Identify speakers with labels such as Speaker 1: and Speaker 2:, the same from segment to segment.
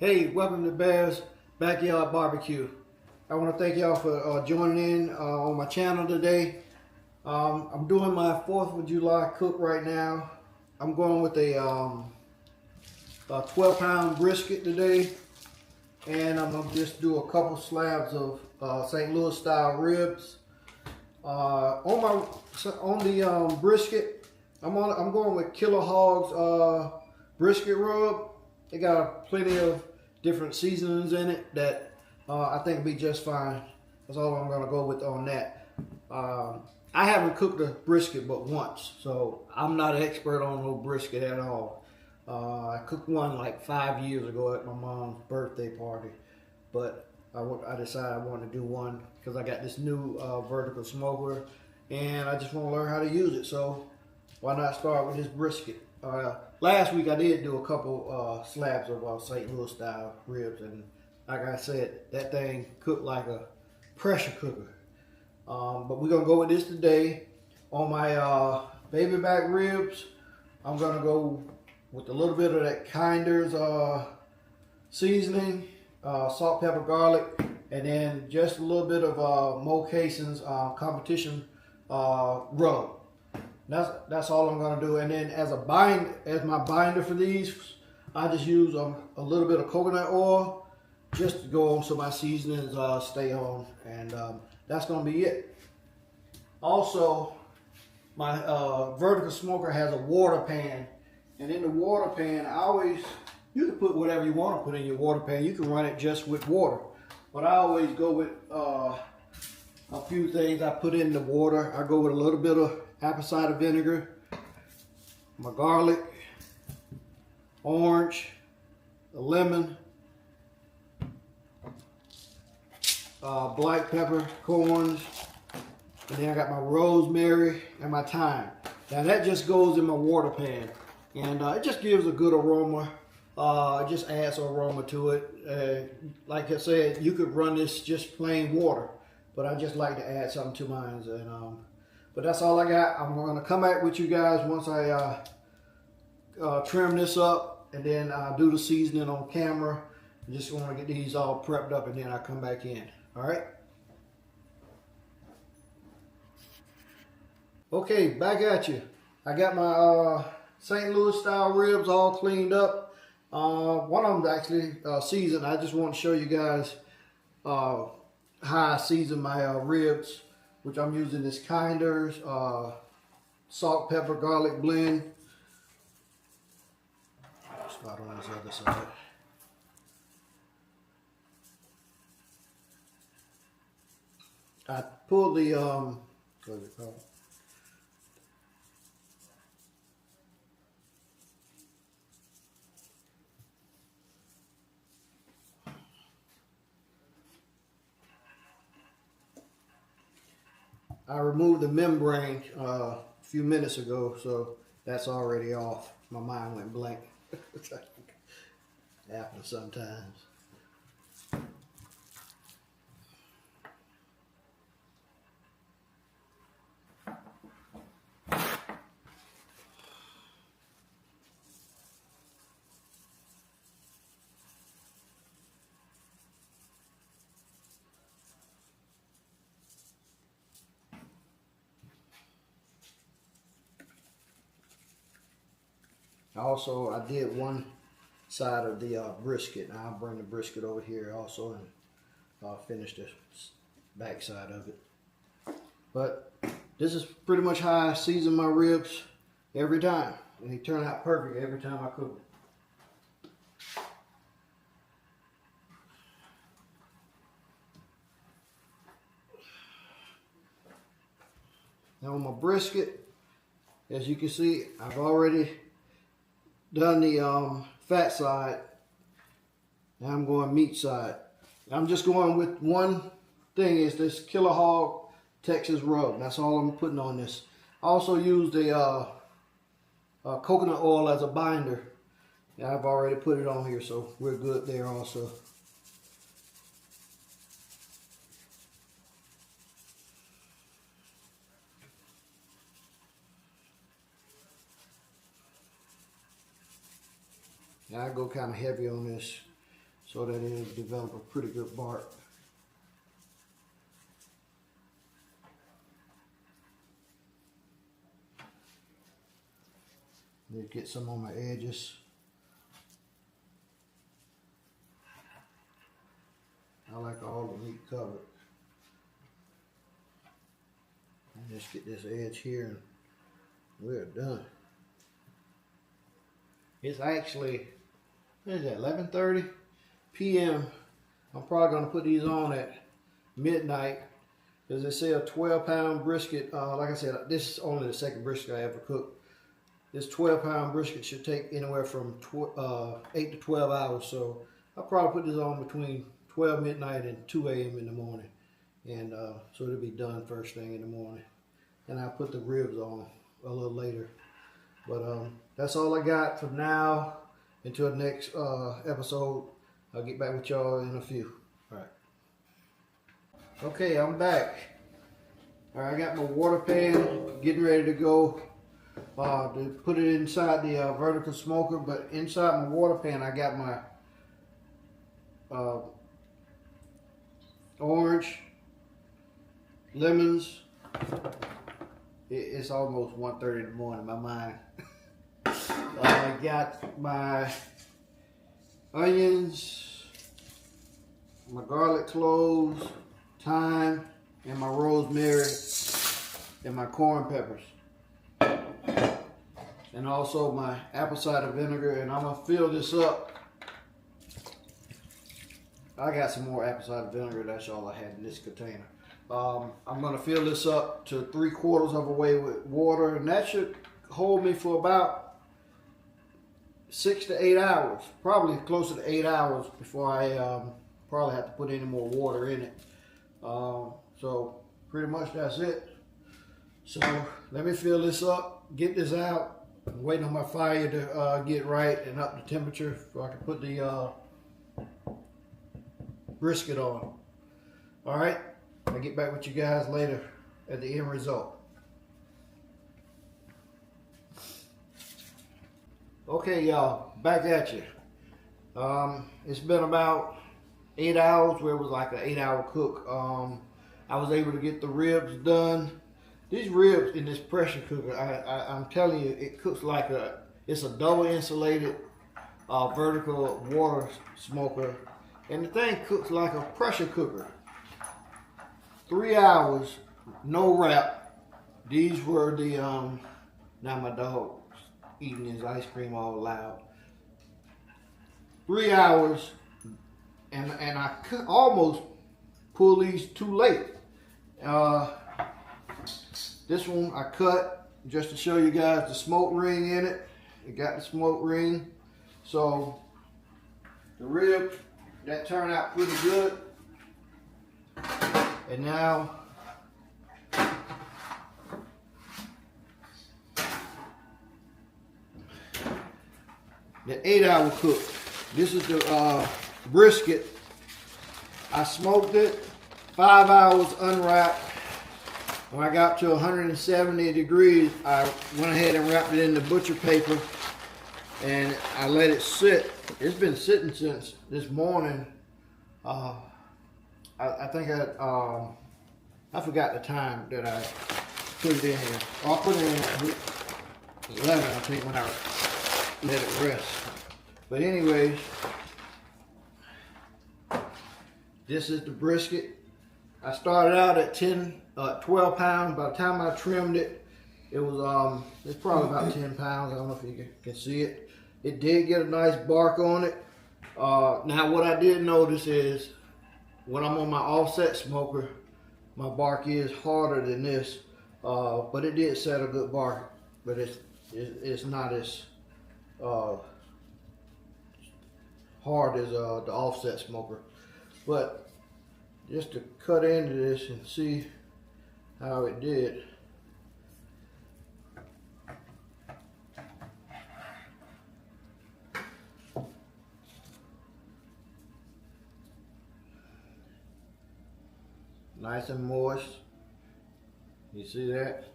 Speaker 1: Hey, welcome to Bear's Backyard Barbecue. I want to thank y'all for joining in on my channel today. I'm doing my 4th of July cook right now. I'm going with a 12-pound brisket today, and I'm gonna just do a couple slabs of St. Louis style ribs. On the brisket, I'm going with Killer Hog's brisket rub. It got plenty of different seasonings in it that I think will be just fine. That's all I'm gonna go with on that. I haven't cooked a brisket but once, so I'm not an expert on no brisket at all. I cooked one like 5 years ago at my mom's birthday party, but I decided I wanted to do one because I got this new vertical smoker and I just want to learn how to use it. So why not start with this brisket? Last week I did do a couple slabs of St. Louis style ribs, and like I said, that thing cooked like a pressure cooker. But we're gonna go with this today. On my baby back ribs, I'm gonna go with a little bit of that Kinder's seasoning, salt, pepper, garlic, and then just a little bit of Mo Cason's competition rub. That's all I'm gonna do. And then as my binder for these, I just use a little bit of coconut oil just to go on so my seasonings stay on, and that's gonna be it. Also, my vertical smoker has a water pan, and in the water pan, you can put whatever you want to put in your water pan. You can run it just with water, but I always go with a few things I put in the water. I go with a little bit of apple cider vinegar, my garlic, orange, a lemon, black pepper corns, and then I got my rosemary and my thyme. Now that just goes in my water pan, and it just gives a good aroma. It just adds aroma to it. Like I said, you could run this just plain water, but I just like to add something to mine. And but that's all I got. I'm going to come back with you guys once I trim this up, and then do the seasoning on camera. I just want to get these all prepped up, and then I come back in. All right. Okay, back at you. I got my St. Louis style ribs all cleaned up. One of them actually seasoned. I just want to show you guys how I season my ribs, which I'm using this Kinder's salt, pepper, garlic blend. Start on this other side. I pulled the what is it called? I removed the membrane a few minutes ago, so that's already off. My mind went blank. It happens sometimes. Also, I did one side of the brisket. Now I'll bring the brisket over here also and finish the back side of it. But this is pretty much how I season my ribs every time. And they turn out perfect every time I cook them. Now on my brisket, as you can see, I've already done the fat side. Now I'm going meat side. I'm just going with one thing, is this Killer Hog Texas rub. That's all I'm putting on this. I also used the coconut oil as a binder. I've already put it on here, so we're good there also. Now I go kind of heavy on this so that it'll develop a pretty good bark. Then get some on my edges. I like all the meat covered. And just get this edge here and we're done. It's actually, what is that, 11:30 p.m. I'm probably gonna put these on at midnight because they say a 12-pound brisket. Like I said, this is only the second brisket I ever cooked. This 12-pound brisket should take anywhere from 8 to 12 hours. So I'll probably put this on between 12 midnight and 2 a.m. in the morning. And so it'll be done first thing in the morning. And I'll put the ribs on a little later. But that's all I got for now. Until the next episode, I'll get back with y'all in a few. All right. Okay, I'm back. All right, I got my water pan getting ready to go to put it inside the vertical smoker. But inside my water pan, I got my orange, lemons. It's almost 1:30 in the morning, my mind. I got my onions, my garlic cloves, thyme, and my rosemary, and my corn peppers. And also my apple cider vinegar, and I'm gonna fill this up. I got some more apple cider vinegar, that's all I had in this container. I'm gonna fill this up to 3/4 of a way with water, and that should hold me for about 6 to 8 hours, probably closer to 8 hours before I probably have to put any more water in it. So pretty much that's it. So let me fill this up, get this out. I'm waiting on my fire to get right and up the temperature so I can put the brisket on. All right, I'll get back with you guys later at the end result. Okay, y'all, back at you. It's been about 8 hours, where it was like an 8-hour cook. I was able to get the ribs done. These ribs in this pressure cooker, I'm telling you, it cooks like it's a double insulated vertical water smoker. And the thing cooks like a pressure cooker. 3 hours, no wrap. These were the, now my dog eating his ice cream all loud. 3 hours, and I could almost pull these too late. This one I cut just to show you guys the smoke ring in it. It got the smoke ring. So the ribs, that turned out pretty good. And now the 8-hour cook. This is the brisket. I smoked it 5 hours unwrapped. When I got to 170 degrees, I went ahead and wrapped it in the butcher paper and I let it sit. It's been sitting since this morning. I think I forgot the time that I put it in here. I put it in at 11, I think, when I let it rest. But anyways, this is the brisket. I started out at 12 pounds. By the time I trimmed it, it was it's probably about 10 pounds. I don't know if you can see it. It did get a nice bark on it. Now what I did notice is when I'm on my offset smoker, my bark is harder than this, but it did set a good bark. But it's not as hard as the offset smoker. But just to cut into this and see how it did. Nice and moist. You see that?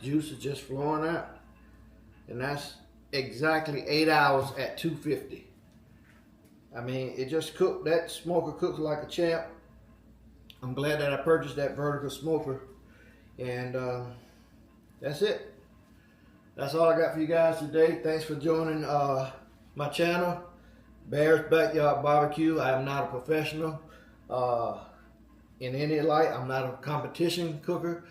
Speaker 1: Juice is just flowing out. And that's exactly 8 hours at 250. I mean, it just cooked. That smoker cooks like a champ. I'm glad that I purchased that vertical smoker. And that's it. That's all I got for you guys today. Thanks for joining my channel, Bear's Backyard Barbecue. I am not a professional in any light. I'm not a competition cooker.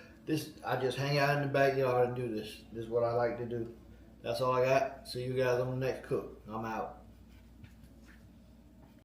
Speaker 1: I just hang out in the backyard and do this. This is what I like to do. That's all I got. See you guys on the next cook. I'm out.